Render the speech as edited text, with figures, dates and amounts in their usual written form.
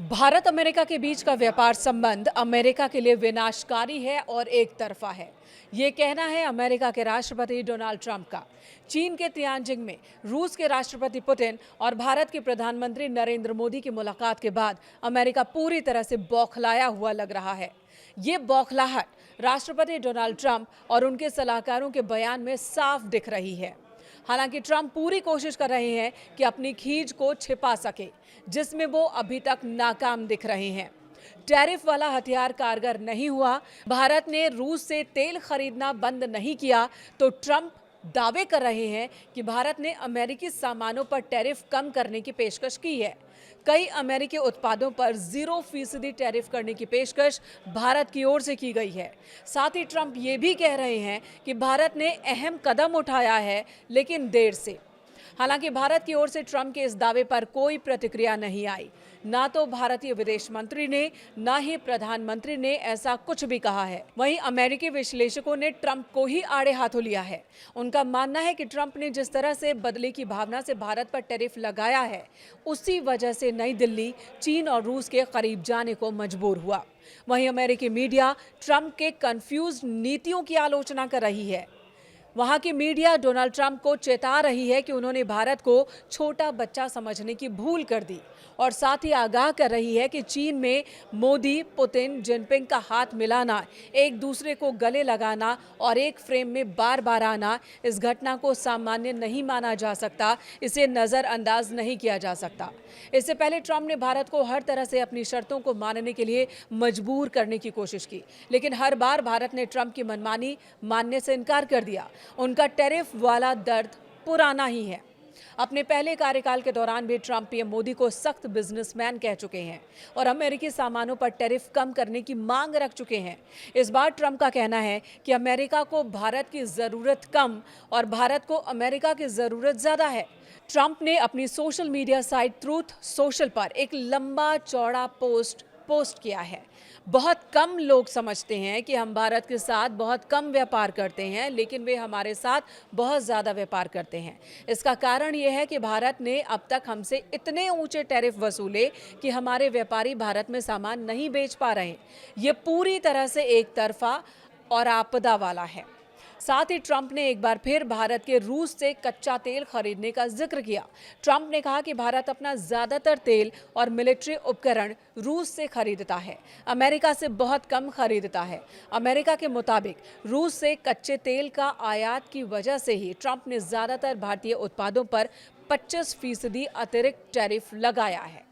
Bharat America के बीच का व्यापार संबंध अमेरिका के लिए विनाशकारी है और एक तरफा है। ये कहना है अमेरिका के राष्ट्रपति डोनाल्ड ट्रंप का। चीन के तियानजिंग में रूस के राष्ट्रपति पुतिन और भारत के प्रधानमंत्री नरेंद्र मोदी की मुलाकात के बाद अमेरिका पूरी तरह से बौखलाया हुआ लग रहा है। ये बौखलाहट राष्ट्रपति डोनाल्ड ट्रंप और उनके सलाहकारों के बयान में साफ दिख रही है। हालांकि ट्रंप पूरी कोशिश कर रहे हैं कि अपनी खींच को छिपा सके, जिसमें वो अभी तक नाकाम दिख रहे हैं। टैरिफ वाला हथियार कारगर नहीं हुआ, भारत ने रूस से तेल खरीदना बंद नहीं किया, तो ट्रंप दावे कर रहे हैं कि भारत ने अमेरिकी सामानों पर टैरिफ कम करने की पेशकश की है। कई अमेरिकी उत्पादों पर 0% टैरिफ करने की पेशकश भारत की ओर से की गई है। साथ ही ट्रंप ये भी कह रहे हैं कि भारत ने अहम कदम उठाया है, लेकिन देर से। हालांकि भारत की ओर से ट्रंप के इस दावे पर कोई प्रतिक्रिया नहीं आई। ना तो भारतीय विदेश मंत्री ने, ना ही प्रधानमंत्री ने ऐसा कुछ भी कहा है। वहीं अमेरिकी विश्लेषकों ने ट्रंप को ही आड़े हाथों लिया है। उनका मानना है कि ट्रंप ने जिस तरह से बदले की भावना से भारत पर टैरिफ लगाया है, उसी वजह से नई दिल्ली चीन और रूस के करीब जाने को मजबूर हुआ। वहीं अमेरिकी मीडिया ट्रंप के कंफ्यूज नीतियों की आलोचना कर रही है। वहां की मीडिया डोनाल्ड ट्रंप को चेता रही है कि उन्होंने भारत को छोटा बच्चा समझने की भूल कर दी, और साथ ही आगाह कर रही है कि चीन में मोदी, पुतिन, जिनपिंग का हाथ मिलाना, एक दूसरे को गले लगाना और एक फ्रेम में बार बार आना, इस घटना को सामान्य नहीं माना जा सकता, इसे नज़रअंदाज नहीं किया जा सकता। इससे पहले ट्रंप ने भारत को हर तरह से अपनी शर्तों को मानने के लिए मजबूर करने की कोशिश की, लेकिन हर बार भारत ने ट्रंप की मनमानी मानने से इनकार कर दिया। उनका टैरिफ वाला दर्द पुराना ही है। अपने पहले कार्यकाल के दौरान भी ट्रंप पीएम मोदी को सख्त बिजनेसमैन कह चुके हैं और अमेरिकी सामानों पर टैरिफ कम करने की मांग रख चुके हैं। इस बार ट्रंप का कहना है कि अमेरिका को भारत की जरूरत कम और भारत को अमेरिका की जरूरत ज्यादा है। ट्रंप ने अपनी social media site truth social पर एक लंबा चौड़ा पोस्ट किया है। बहुत कम लोग समझते हैं कि हम भारत के साथ बहुत कम व्यापार करते हैं, लेकिन वे हमारे साथ बहुत ज़्यादा व्यापार करते हैं। इसका कारण ये है कि भारत ने अब तक हमसे इतने ऊंचे टैरिफ वसूले कि हमारे व्यापारी भारत में सामान नहीं बेच पा रहे। ये पूरी तरह से एक तरफा और आपदा वाला है। साथ ही ट्रंप ने एक बार फिर भारत के रूस से कच्चा तेल खरीदने का जिक्र किया। ट्रंप ने कहा कि भारत अपना ज्यादातर तेल और मिलिट्री उपकरण रूस से खरीदता है, अमेरिका से बहुत कम खरीदता है। अमेरिका के मुताबिक रूस से कच्चे तेल का आयात की वजह से ही ट्रंप ने ज्यादातर भारतीय उत्पादों पर 25% अतिरिक्त टैरिफ लगाया है।